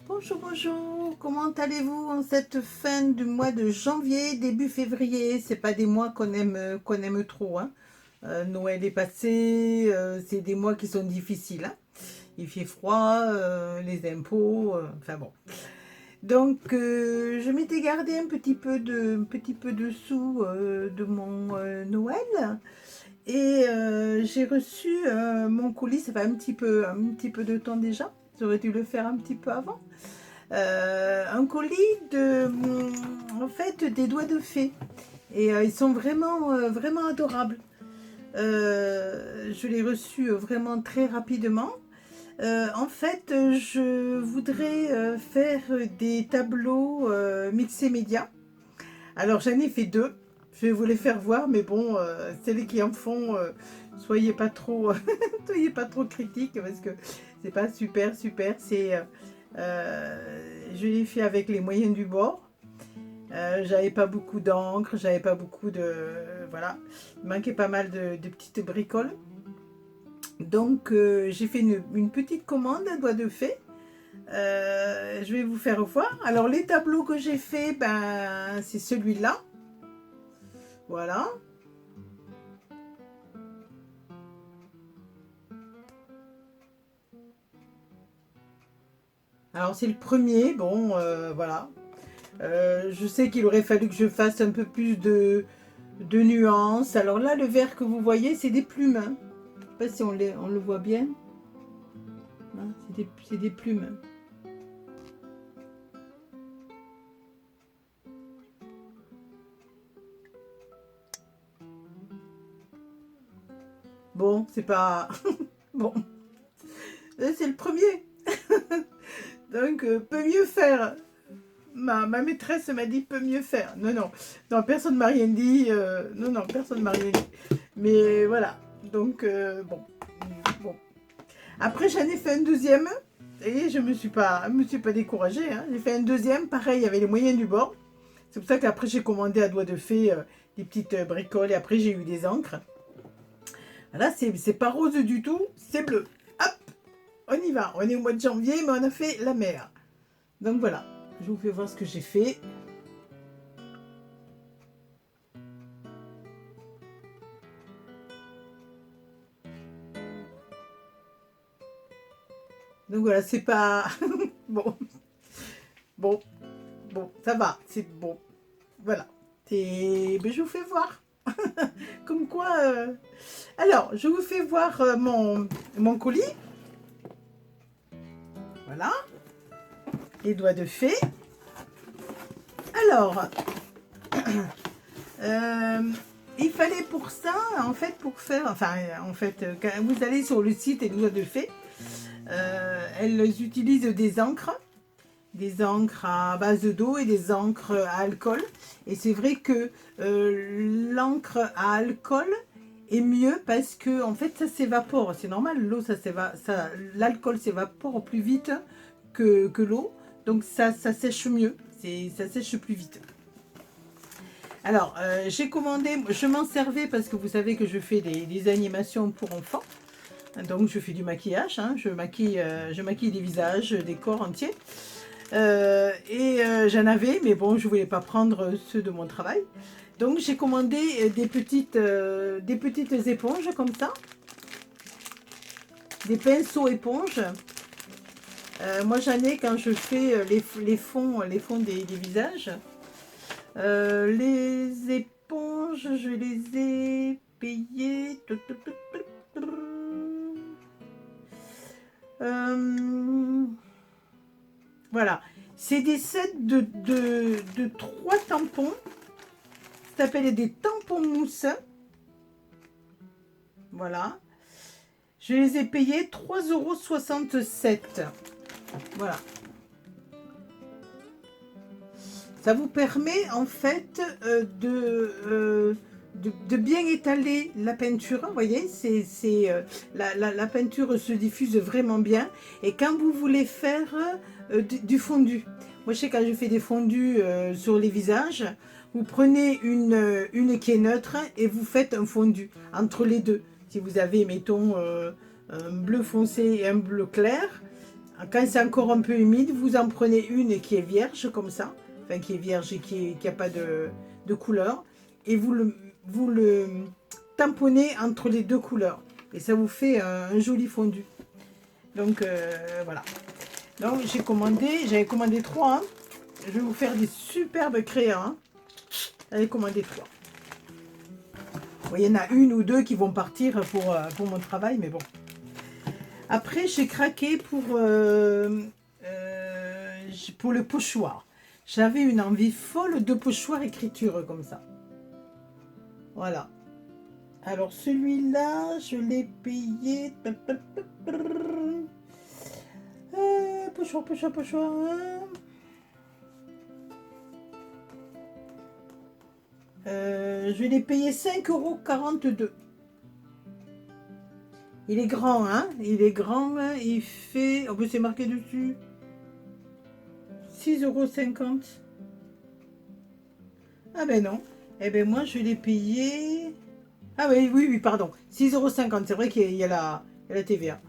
Bonjour, bonjour, comment allez-vous en cette fin du mois de janvier, début février? C'est pas des mois qu'on aime trop, hein. Noël est passé, c'est des mois qui sont difficiles, hein. Il fait froid, les impôts, enfin bon. Donc, je m'étais gardé un petit peu de sous de mon Noël et j'ai reçu mon colis. Ça fait un petit peu de temps déjà. J'aurais dû le faire un petit peu avant. Un colis en fait, des doigts de fée. Et ils sont vraiment adorables. Je l'ai reçu vraiment très rapidement. En fait, je voudrais faire des tableaux mixés média. Alors j'en ai fait deux. Je vais vous les faire voir, mais bon, celles qui en font, soyez pas trop, soyez pas trop critiques parce que c'est pas super. Je l'ai fait avec les moyens du bord. J'avais pas beaucoup d'encre, j'avais pas beaucoup de, voilà, il manquait pas mal de petites bricoles. Donc j'ai fait une petite commande à doigt de fée. Je vais vous faire voir. Alors les tableaux que j'ai fait, ben c'est celui-là. Voilà. Alors c'est le premier. Bon, voilà. Je sais qu'il aurait fallu que je fasse un peu plus de nuances. Alors là, le vert que vous voyez, c'est des plumes, hein. Je ne sais pas si on le voit bien. Hein, c'est des plumes. Bon, c'est pas... Bon, c'est le premier. Donc, peut mieux faire. Ma maîtresse m'a dit peut mieux faire. Non, personne ne m'a rien dit. Non, personne ne m'a rien dit. Mais voilà. Donc, bon. Après, j'en ai fait un deuxième. Et je me suis pas découragée, hein. J'ai fait un deuxième, pareil, il y avait les moyens du bord. C'est pour ça qu'après, j'ai commandé à doigt de fée des petites bricoles. Et après, j'ai eu des encres. Voilà, c'est pas rose du tout, c'est bleu. Hop, on y va. On est au mois de janvier, mais on a fait la mer. Donc voilà, je vous fais voir ce que j'ai fait. Donc voilà, c'est pas... bon, bon, bon, ça va, c'est bon. Voilà. Ben, je vous fais voir. Comme quoi... Alors, je vous fais voir mon colis. Voilà. Les doigts de fée. Alors, il fallait pour ça, en fait, pour faire... Enfin, en fait, quand vous allez sur le site et les doigts de fée, elles utilisent des encres à base d'eau et des encres à alcool. Et c'est vrai que l'encre à alcool est mieux parce que en fait ça s'évapore. C'est normal, l'eau l'alcool s'évapore plus vite que l'eau, donc ça sèche mieux, ça sèche plus vite. Alors j'ai commandé, je m'en servais parce que vous savez que je fais des animations pour enfants. Donc je fais du maquillage, hein, je maquille des visages, des corps entiers. J'en avais, mais bon, je voulais pas prendre ceux de mon travail. Donc j'ai commandé des petites éponges comme ça, des pinceaux éponges. Moi j'en ai quand je fais les fonds des visages. Les éponges, je les ai payées. Voilà, c'est des sets de 3 tampons. Ça s'appelle des tampons mousse. Voilà. Je les ai payés 3,67 €. Voilà. Ça vous permet en fait de bien étaler la peinture. Vous voyez, la peinture se diffuse vraiment bien. Et quand vous voulez faire du fondu, moi je sais quand je fais des fondus sur les visages, vous prenez une qui est neutre et vous faites un fondu entre les deux. Si vous avez, mettons, un bleu foncé et un bleu clair, Quand c'est encore un peu humide, vous en prenez une qui est vierge comme ça, enfin qui est vierge et qui n'a pas de couleur, et vous le tamponnez entre les deux couleurs. Et ça vous fait un joli fondu. Donc voilà. Donc j'avais commandé 3. Hein. Je vais vous faire des superbes crayons. Hein. J'avais commandé 3. Bon, il y en a une ou deux qui vont partir pour mon travail, mais bon. Après, j'ai craqué pour le pochoir. J'avais une envie folle de pochoir écriture comme ça. Voilà. Alors celui-là, je l'ai payé. Pochoir. Je l'ai payé 5,42 €. Il est grand, hein? Il est grand, il fait... En plus, c'est marqué dessus. 6,50 €. Ah ben non. Eh ben moi, je l'ai payé... Ah oui, pardon. 6,50 €. C'est vrai qu'il y a la TVA.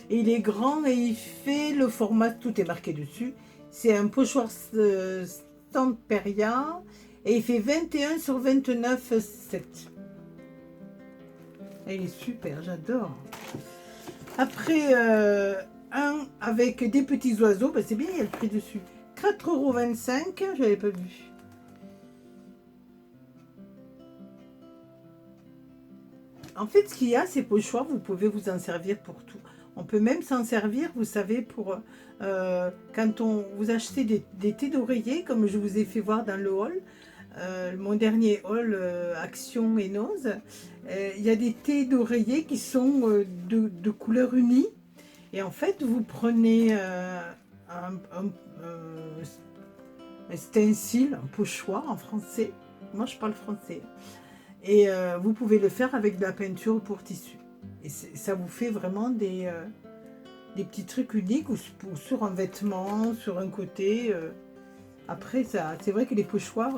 Et il est grand et il fait le format... Tout est marqué dessus. C'est un pochoir Stamperia. Et il fait 21 sur 29,7. Et il est super, j'adore. Après, un avec des petits oiseaux, ben c'est bien, il y a le prix dessus. 4,25 €, je n'avais pas vu. En fait, ce qu'il y a, ces pochoirs, vous pouvez vous en servir pour tout. On peut même s'en servir, vous savez, pour quand vous achetez des thés d'oreiller, comme je vous ai fait voir dans le haul, mon dernier haul Action et Nose, il y a des thés d'oreiller qui sont de couleur unie. Et en fait, vous prenez un stencil, un pochoir en français. Moi, je parle français. Et vous pouvez le faire avec de la peinture pour tissu. Et ça vous fait vraiment des petits trucs uniques ou sur un vêtement, sur un côté. Après, c'est vrai que les pochoirs...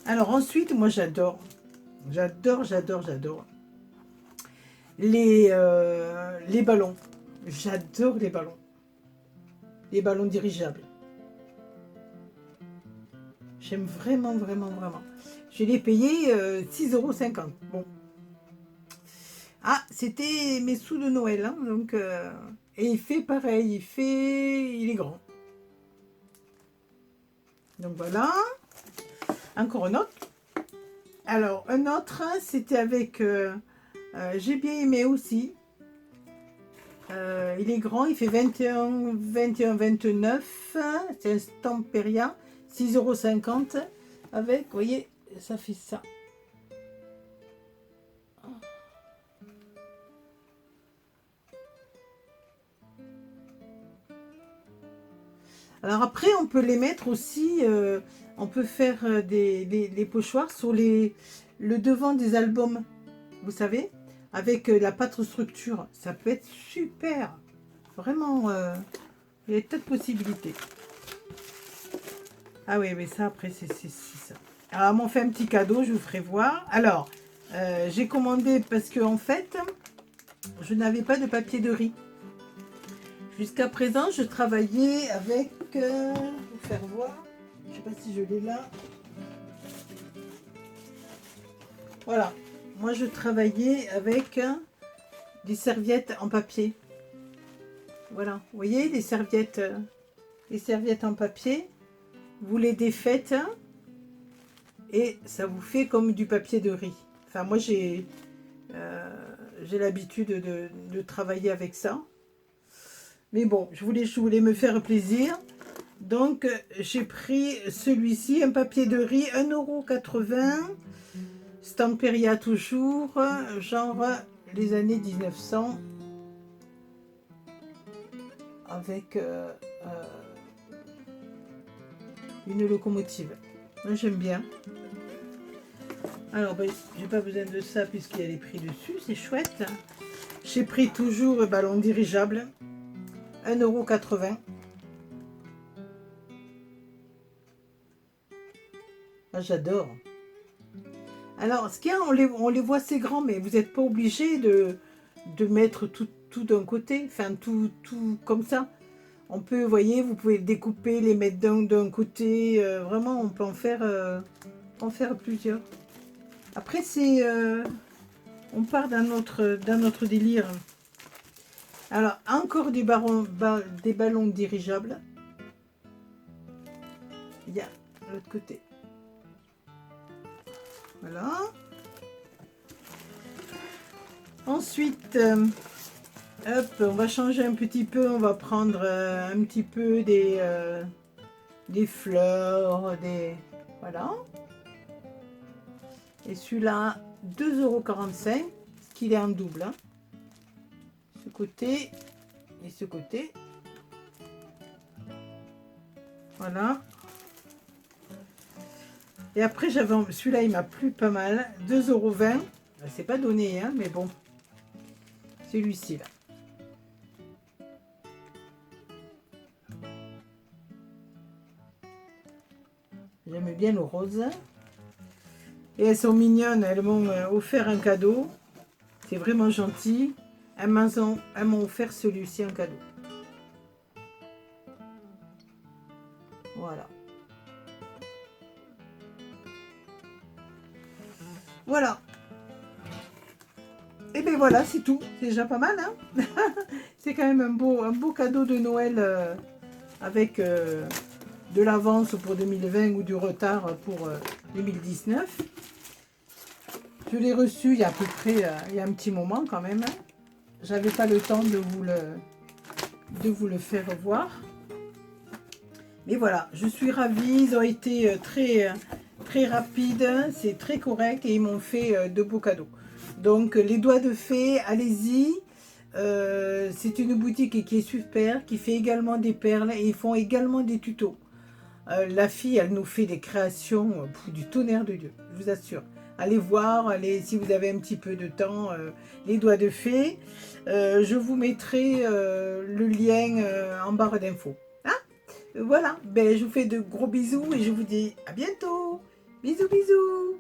Alors ensuite, moi j'adore les ballons. J'adore les ballons. Les ballons dirigeables. J'aime vraiment. Je l'ai payé 6,50 €. Bon. Ah, c'était mes sous de Noël. Hein, donc, et il fait pareil. Il est grand. Donc voilà. Encore un autre. Alors, un autre, c'était avec... j'ai bien aimé aussi. Il est grand, il fait 21, 29. C'est un Stamperia, 6,50 € avec, vous voyez, ça fait ça. Alors après, on peut les mettre aussi, on peut faire des pochoirs sur le devant des albums, vous savez, avec la pâte structure. Ça peut être super. Vraiment, il y a des tas de possibilités. Ah oui, mais ça, après, c'est ça. Alors, elle m'ont fait un petit cadeau, je vous ferai voir. Alors, j'ai commandé parce que, en fait, je n'avais pas de papier de riz. Jusqu'à présent, je travaillais avec... je vais vous faire voir. Je ne sais pas si je l'ai là. Voilà. Moi, je travaillais avec des serviettes en papier. Voilà. Vous voyez, les serviettes en papier. Vous les défaites et ça vous fait comme du papier de riz. Enfin, moi, j'ai l'habitude de travailler avec ça. Mais bon, je voulais me faire plaisir. Donc, j'ai pris celui-ci, un papier de riz, 1,80 €. Stamperia toujours, genre les années 1900. Avec une locomotive. Moi, j'aime bien. Alors, ben, j'ai pas besoin de ça puisqu'il y a les prix dessus. C'est chouette. J'ai pris toujours un ballon dirigeable. 1,80 €. Ah, j'adore. Alors, ce qu'il y a, on les voit assez grands, mais vous n'êtes pas obligé de mettre tout d'un côté. Enfin, tout comme ça. On peut, vous voyez, vous pouvez le découper, les mettre d'un côté. Vraiment, on peut en faire plusieurs. Après, c'est... on part d'un autre délire. Alors, encore des ballons dirigeables. Il y a l'autre côté. Voilà. Ensuite, hop, on va changer un petit peu. On va prendre un petit peu des fleurs, voilà. Et celui-là, 2,45 €, ce qu'il est en double. Hein. Ce côté et ce côté. Voilà. Et après, j'avais celui-là, il m'a plu pas mal. 2,20 €. C'est pas donné, hein, mais bon. Celui-ci, là. J'aime bien le rose. Et elles sont mignonnes. Elles m'ont offert un cadeau. C'est vraiment gentil. Elles m'ont offert celui-ci en cadeau. Voilà. Voilà. Et bien voilà, c'est tout. C'est déjà pas mal, hein. C'est quand même un beau cadeau de Noël avec de l'avance pour 2020 ou du retard pour 2019. Je l'ai reçu il y a à peu près il y a un petit moment quand même. J'avais pas le temps de vous le faire voir. Mais voilà, je suis ravie. Ils ont été très rapides. C'est très correct et ils m'ont fait de beaux cadeaux. Donc les doigts de fée, allez-y. C'est une boutique qui est super, qui fait également des perles et ils font également des tutos. La fille, elle nous fait des créations du tonnerre de Dieu, je vous assure. Allez voir, si vous avez un petit peu de temps, les doigts de fée. Je vous mettrai le lien en barre d'infos. Hein? Voilà, ben, je vous fais de gros bisous et je vous dis à bientôt. Bisous, bisous.